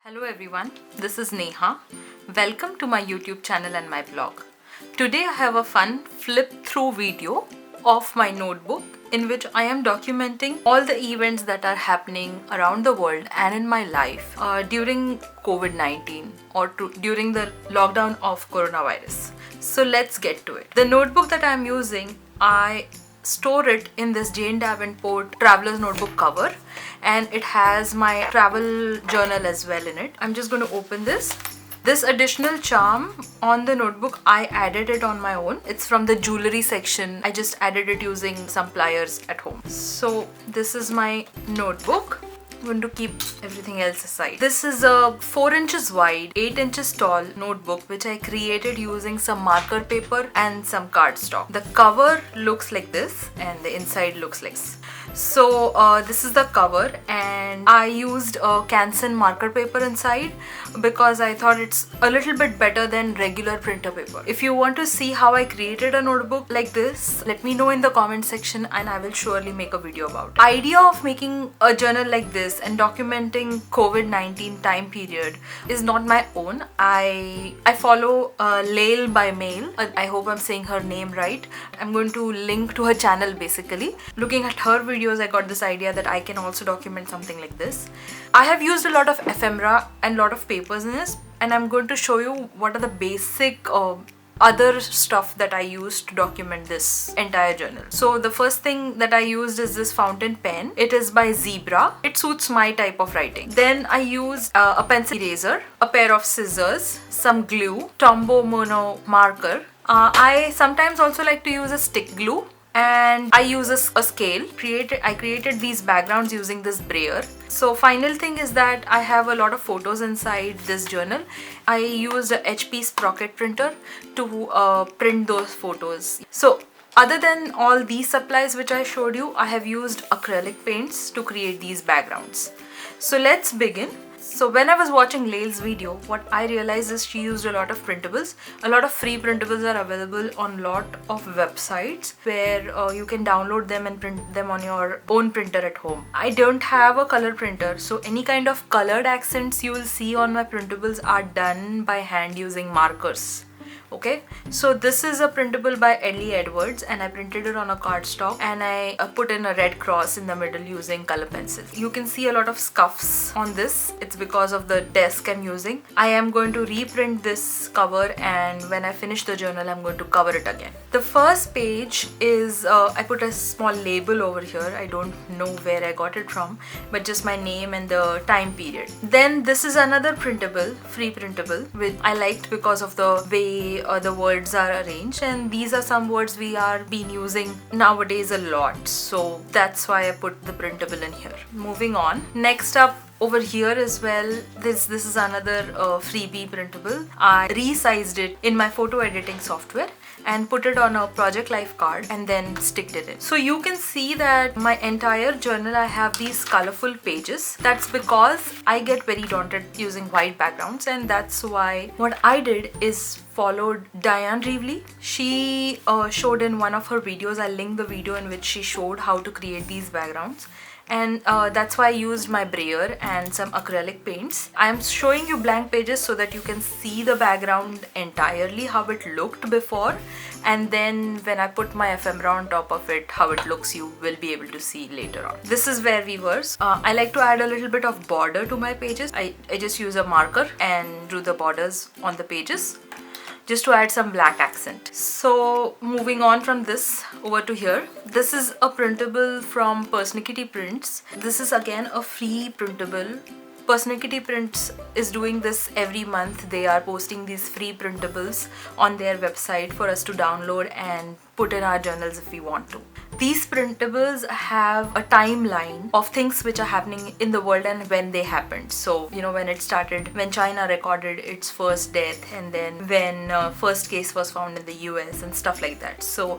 Hello everyone, this is Neha. Welcome to my YouTube channel and my blog. Today I have a fun flip through video of my notebook in which I am documenting all the events that are happening around the world and in my life during COVID-19 or during the lockdown of coronavirus. So let's get to it. The notebook that I am using, I store it in this Jane Davenport traveler's notebook cover, and it has my travel journal as well in it. I'm just going to open this. This additional charm on the notebook, I added it on my own. It's from the jewelry section. I just added it using some pliers at home. So this is my notebook. I'm going to keep everything else aside. This is a 4 inches wide, 8 inches tall notebook which I created using some marker paper and some cardstock. The cover looks like this and the inside looks like this. So this is the cover, and I used a Canson marker paper inside because I thought it's a little bit better than regular printer paper. If you want to see how I created a notebook like this, let me know in the comment section and I will surely make a video about it. Idea of making a journal like this and documenting COVID-19 time period is not my own. I follow Lail by Mail. I hope I'm saying her name right. I'm going to link to her channel basically. Looking at her videos, I got this idea that I can also document something like this. I have used a lot of ephemera and a lot of papers in this, and I'm going to show you what are the basic other stuff that I used to document this entire journal. So the first thing that I used is this fountain pen. It is by Zebra. It suits my type of writing. Then I used a pencil eraser, a pair of scissors, some glue, Tombow Mono marker. I sometimes also like to use a stick glue, and I use a scale. I created these backgrounds using this brayer. So final thing is that I have a lot of photos inside this journal. I used a HP Sprocket printer to print those photos. So other than all these supplies which I showed you, I have used acrylic paints to create these backgrounds. So let's begin. So when I was watching Lail's video, what I realized is she used a lot of printables. A lot of free printables are available on a lot of websites where you can download them and print them on your own printer at home. I don't have a color printer, so any kind of colored accents you will see on my printables are done by hand using markers. Okay, so this is a printable by Ellie Edwards, and I printed it on a cardstock, and I put in a red cross in the middle using color pencils. You can see a lot of scuffs on this. It's because of the desk I'm using. I am going to reprint this cover, and when I finish the journal, I'm going to cover it again. The first page is, I put a small label over here. I don't know where I got it from, but just my name and the time period. Then this is another printable, free printable, which I liked because of the way the words are arranged, and these are some words we are been using nowadays a lot, so that's why I put the printable in here. Moving on, next up over here as well, this is another freebie printable. I resized it in my photo editing software and put it on a Project Life card and then sticked it in. So you can see that my entire journal, I have these colorful pages. That's because I get very daunted using white backgrounds, and that's why what I did is followed Diane Reevely. She showed in one of her videos, I'll link the video in which she showed how to create these backgrounds. And that's why I used my brayer and some acrylic paints. I'm showing you blank pages so that you can see the background entirely, how it looked before, and then when I put my ephemera on top of it, how it looks, you will be able to see later on. This is where we were. I like to add a little bit of border to my pages. I just use a marker and drew the borders on the pages just to add some black accent. So moving on from this over to here, this is a printable from Persnickety Prints. This is again a free printable. Persnickety Prints is doing this every month. They are posting these free printables on their website for us to download and put in our journals if we want to. These printables have a timeline of things which are happening in the world and when they happened. So, you know, when it started, when China recorded its first death, and then when first case was found in the US and stuff like that. So,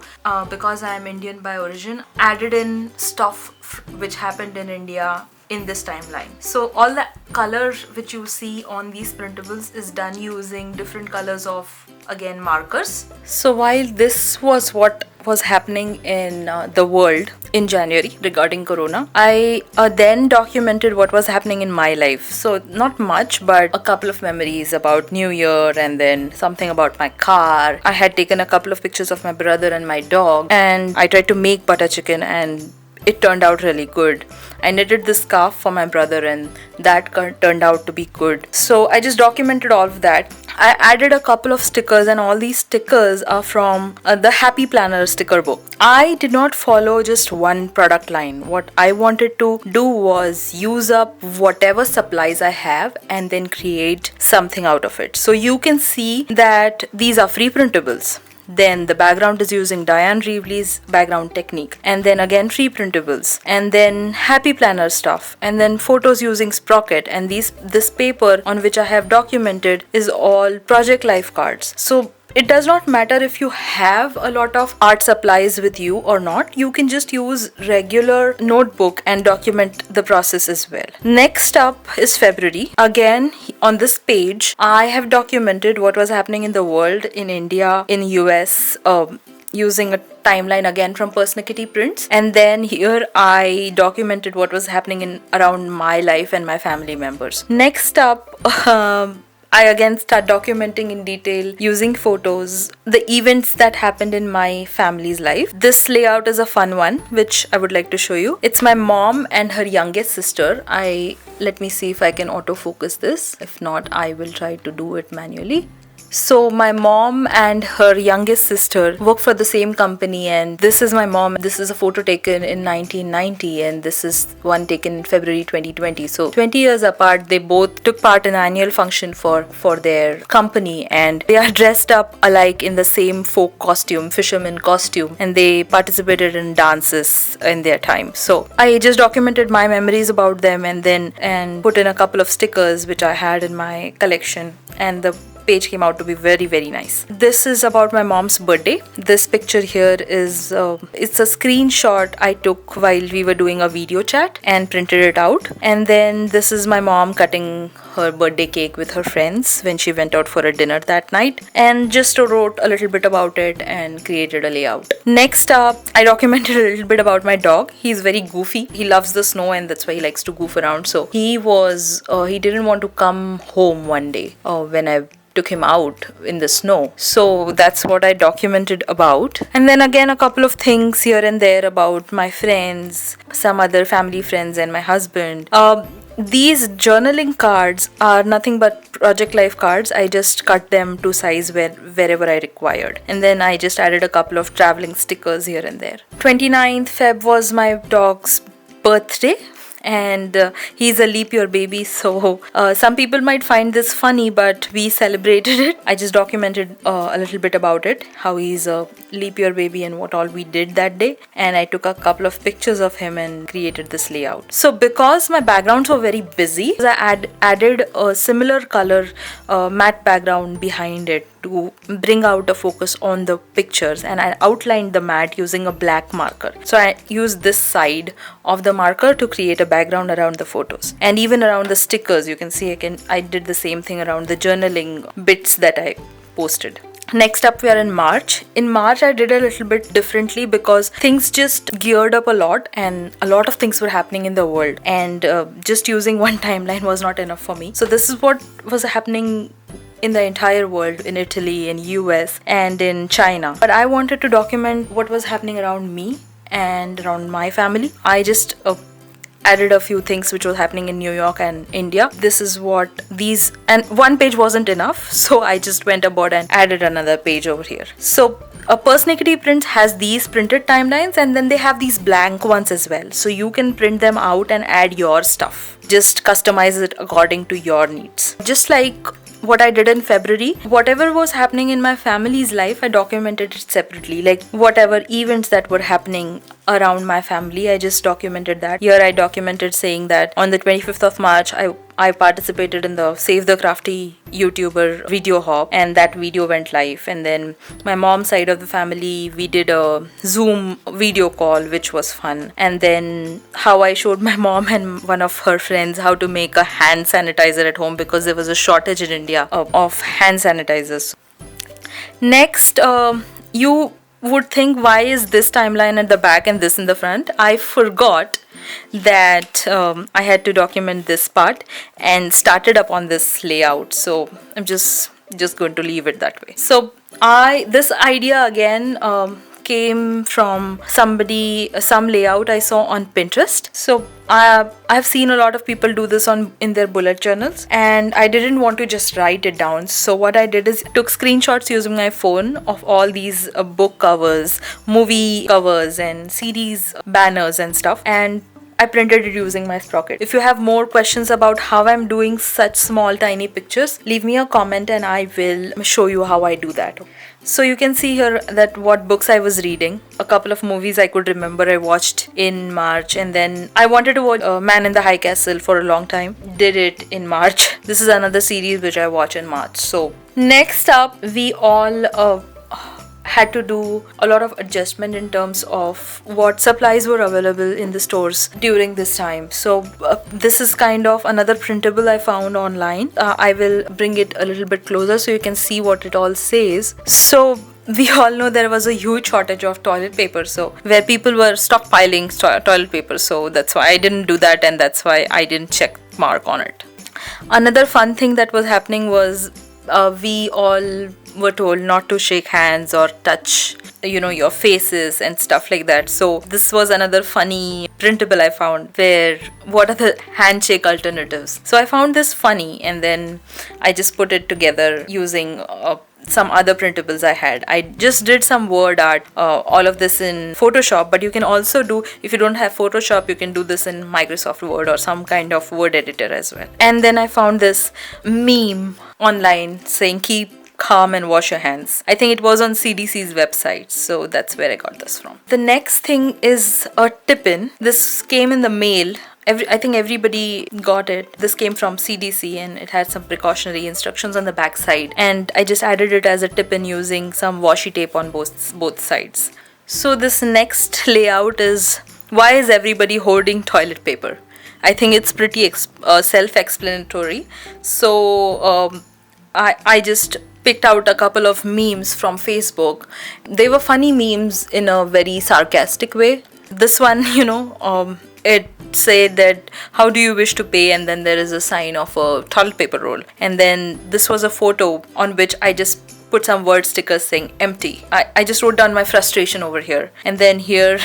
because I am Indian by origin, added in stuff which happened in India in this timeline. So all the color which you see on these printables is done using different colors of, again, markers. So while this was what was happening in the world in January regarding Corona. I then documented what was happening in my life. So, not much, but a couple of memories about New Year and then something about my car. I had taken a couple of pictures of my brother and my dog, and I tried to make butter chicken, and it turned out really good. I knitted this scarf for my brother, and that turned out to be good. So I just documented all of that. I added a couple of stickers, and all these stickers are from the Happy Planner sticker book. I did not follow just one product line. What I wanted to do was use up whatever supplies I have and then create something out of it. So you can see that these are free printables. Then the background is using Diane Reevely's background technique, and then again free printables, and then Happy Planner stuff, and then photos using Sprocket, and this paper on which I have documented is all Project Life cards. So it does not matter if you have a lot of art supplies with you or not. You can just use regular notebook and document the process as well. Next up is February. Again, on this page, I have documented what was happening in the world, in India, in US, using a timeline again from Persnickety Prints, and then here I documented what was happening in around my life and my family members. Next up, I again start documenting in detail using photos the events that happened in my family's life. This layout is a fun one which I would like to show you. It's my mom and her youngest sister. Let me see if I can autofocus this. If not, I will try to do it manually. So my mom and her youngest sister work for the same company, and this is my mom. This is a photo taken in 1990, and this is one taken in February 2020. So 20 years apart, they both took part in an annual function for their company, and they are dressed up alike in the same folk costume, fisherman costume, and they participated in dances in their time. So I just documented my memories about them and put in a couple of stickers which I had in my collection, and the page came out to be very, very nice. This is about my mom's birthday. This picture here is it's a screenshot I took while we were doing a video chat and printed it out. And then this is my mom cutting her birthday cake with her friends when she went out for a dinner that night, and just wrote a little bit about it and created a layout. Next up, I documented a little bit about my dog. He's very goofy. He loves the snow, and that's why he likes to goof around. So he didn't want to come home one day when I took him out in the snow. So that's what I documented about. And then again, a couple of things here and there about my friends, some other family friends, and my husband. These journaling cards are nothing but Project Life cards. I just cut them to size wherever I required. And then I just added a couple of traveling stickers here and there. 29th Feb was my dog's birthday. And he's a leap year baby, so some people might find this funny, but we celebrated it. I just documented a little bit about it, how he's a leap year baby and what all we did that day, and I took a couple of pictures of him and created this layout. So because my backgrounds were very busy, I added a similar color matte background behind it to bring out a focus on the pictures, and I outlined the mat using a black marker. So I used this side of the marker to create a background around the photos, and even around the stickers. You can see I did the same thing around the journaling bits that I posted. Next up, we are in March. In March, I did a little bit differently because things just geared up a lot and a lot of things were happening in the world, and just using one timeline was not enough for me. So this is what was happening in the entire world, in Italy, in US, and in China. But I wanted to document what was happening around me and around my family. I just added a few things which was happening in New York and India. This is what these, and one page wasn't enough, so I just went aboard and added another page over here. So Persnickety Prints has these printed timelines, and then they have these blank ones as well. So you can print them out and add your stuff. Just customize it according to your needs. Just like what I did in February, whatever was happening in my family's life, I documented it separately. Like whatever events that were happening around my family, I just documented that. Here I documented saying that on the 25th of March, I participated in the Save the Crafty YouTuber video hop, and that video went live. And then my mom's side of the family, we did a Zoom video call, which was fun. And then how I showed my mom and one of her friends how to make a hand sanitizer at home, because there was a shortage in India of hand sanitizers. Next, you would think, why is this timeline at the back and this in the front? I forgot that I had to document this part and started up on this layout. So I'm just going to leave it that way. So this idea again came from some layout I saw on Pinterest. So I've seen a lot of people do this in their bullet journals, and I didn't want to just write it down. So what I did is took screenshots using my phone of all these book covers, movie covers, and CDs banners and stuff, and I printed it using my Sprocket. If you have more questions about how I'm doing such small tiny pictures, leave me a comment and I will show you how I do that. So you can see here that what books I was reading. A couple of movies I could remember I watched in March, and then I wanted to watch Man in the High Castle for a long time. Did it in March. This is another series which I watch in March. So next up, we all had to do a lot of adjustment in terms of what supplies were available in the stores during this time. So this is kind of another printable I found online. I will bring it a little bit closer so you can see what it all says. So we all know there was a huge shortage of toilet paper, so where people were stockpiling toilet paper. So that's why I didn't do that, and that's why I didn't check mark on it. Another fun thing that was happening was we all were told not to shake hands or touch your faces and stuff like that. So this was another funny printable I found, where what are the handshake alternatives. So I found this funny, and then I just put it together using some other printables I had. I just did some word art, all of this in Photoshop, but you can also do, if you don't have Photoshop, you can do this in Microsoft Word or some kind of word editor as well. And then I found this meme online saying keep calm and wash your hands. I think it was on CDC's website, so that's where I got this from. The next thing is a tip-in. This came in the mail. I think everybody got it. This came from CDC, and it had some precautionary instructions on the back side, and I just added it as a tip-in using some washi tape on both sides. So this next layout is, why is everybody hoarding toilet paper? I think it's pretty self-explanatory. So I just picked out a couple of memes from Facebook. They were funny memes in a very sarcastic way. This one, it said that, how do you wish to pay? And then there is a sign of a toilet paper roll. And then this was a photo on which I just put some word stickers saying empty. I just wrote down my frustration over here. And then here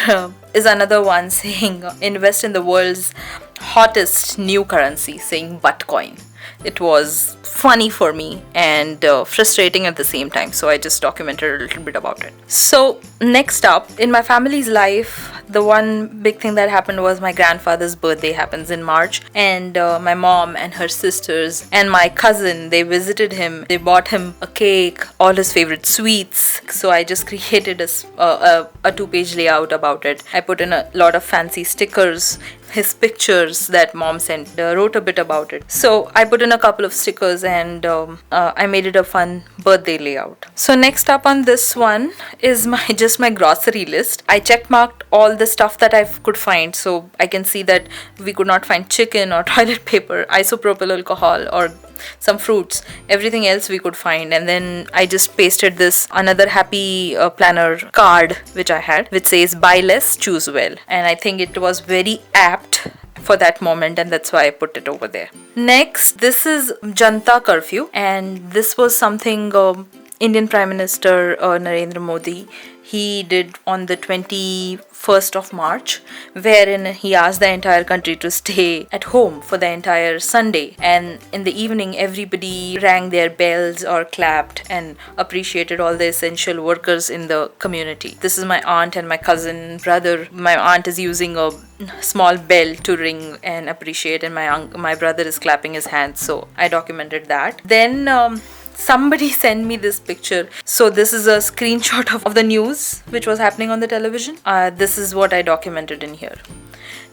is another one saying invest in the world's hottest new currency, saying Bitcoin. It was funny for me and frustrating at the same time, so I just documented a little bit about it. So next up, in my family's life, the one big thing that happened was my grandfather's birthday happens in March, and my mom and her sisters and my cousin, they visited him. They bought him a cake, all his favorite sweets. So I just created a 2-page layout about it. I put in a lot of fancy stickers, his pictures that mom sent, wrote a bit about it. So I put in a couple of stickers, and I made it a fun birthday layout. So next up on this one is my grocery list. I check marked all the stuff that I could find. So I can see that we could not find chicken or toilet paper, isopropyl alcohol, or some fruits. Everything else we could find. And then I just pasted this another happy planner card which I had, which says buy less, choose well. And I think it was very apt for that moment, and that's why I put it over there. Next, this is Janta Curfew, and this was something Indian Prime Minister Narendra Modi, he did on the 21st of March, wherein he asked the entire country to stay at home for the entire Sunday. And in the evening, everybody rang their bells or clapped and appreciated all the essential workers in the community. This is my aunt and my cousin, brother. My aunt is using a small bell to ring and appreciate, and my brother is clapping his hands. So I documented that. Then somebody sent me this picture. So this is a screenshot of the news which was happening on the television. This is what I documented in here.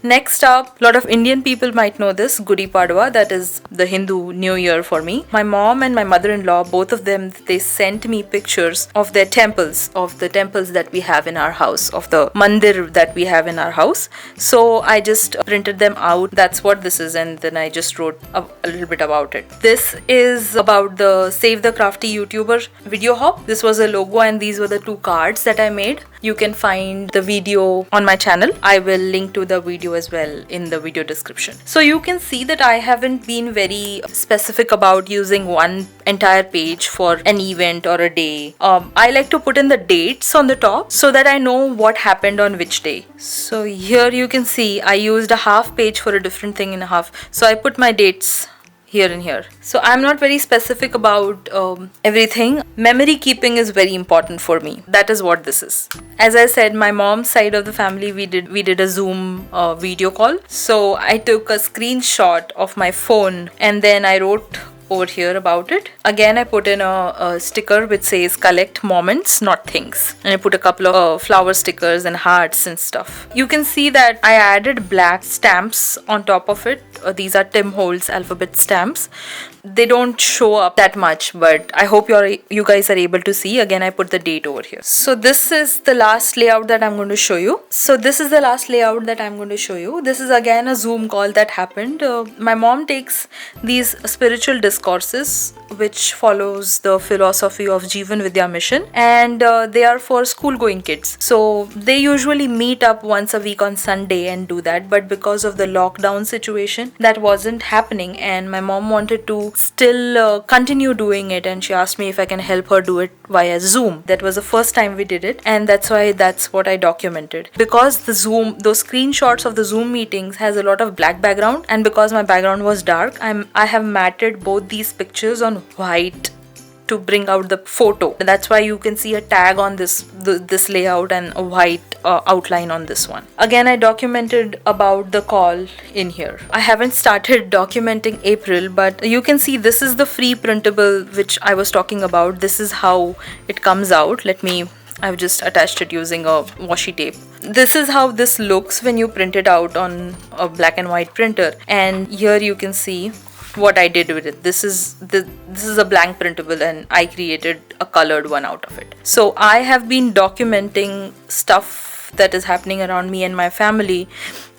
Next up, a lot of Indian people might know this, Gudi Padwa, that is the Hindu New Year for me. My mom and my mother-in-law, both of them, they sent me pictures of their temples, of the temples that we have in our house, of the mandir that we have in our house. So I just printed them out. That's what this is, and then I just wrote a little bit about it. This is about the Save the Crafty YouTuber video hop. This was a logo and these were the 2 cards that I made. You can find the video on my channel. I will link to the video as well in the video description. So you can see that I haven't been very specific about using one entire page for an event or a day. I like to put in the dates on the top so that I know what happened on which day. So here you can see I used a half page for a different thing in a half. So I put my dates here and here. So I'm not very specific about everything. Memory keeping is very important for me. That is what this is. As I said, my mom's side of the family, we did a Zoom video call. So I took a screenshot of my phone and then I wrote over here about it. Again, I put in a sticker which says collect moments, not things. And I put a couple of flower stickers and hearts and stuff. You can see that I added black stamps on top of it. These are Tim Holtz alphabet stamps. They don't show up that much, but I hope you guys are able to see. Again, I put the date over here. So this is the last layout that I'm going to show you. This is again a Zoom call that happened. My mom takes these spiritual discourses which follows the philosophy of Jeevan Vidya Mission, and they are for school going kids. So they usually meet up once a week on Sunday and do that, but because of the lockdown situation that wasn't happening, and my mom wanted to still continue doing it, and she asked me if I can help her do it via Zoom. That was the first time we did it, and that's what I documented. Because those screenshots of the Zoom meetings has a lot of black background, and because my background was dark, I have matted both these pictures on white to bring out the photo. That's why you can see a tag on this layout and a white outline on this one. Again, I documented about the call in here. I haven't started documenting April, but you can see this is the free printable which I was talking about. This is how it comes out. I've just attached it using a washi tape. This is how this looks when you print it out on a black and white printer. And here you can see what I did with it. This is a blank printable and I created a colored one out of it. So I have been documenting stuff that is happening around me and my family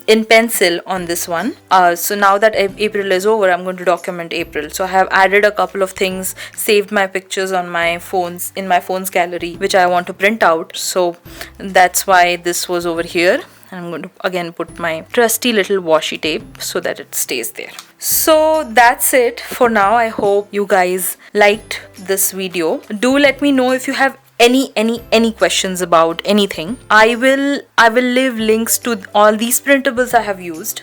in pencil on this one. So now that April is over, I'm going to document April. So I have added a couple of things, saved my pictures on my phones, in my phone's gallery, which I want to print out. So that's why this was over here. And I'm going to again put my trusty little washi tape so that it stays there. So that's it for now. I hope you guys liked this video. Do let me know if you have any questions about anything. I will leave links to all these printables I have used.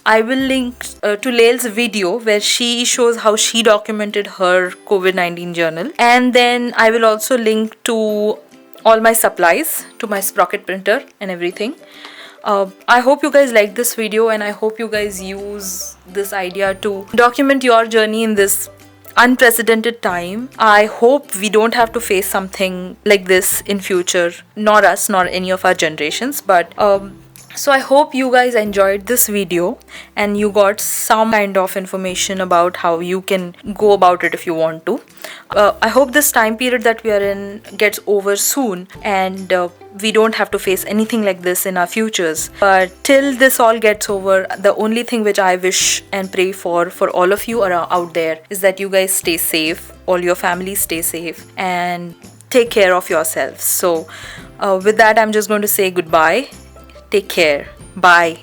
I will link to Lail's video where she shows how she documented her COVID-19 journal, and then I will also link to all my supplies, to my sprocket printer and everything. I hope you guys like this video, and I hope you guys use this idea to document your journey in this unprecedented time. I hope we don't have to face something like this in future, nor us, nor any of our generations. But so I hope you guys enjoyed this video and you got some kind of information about how you can go about it if you want to. I hope this time period that we are in gets over soon, and we don't have to face anything like this in our futures. But till this all gets over, the only thing which I wish and pray for all of you out there is that you guys stay safe, all your families stay safe, and take care of yourselves. So with that, I'm just going to say goodbye. Take care. Bye.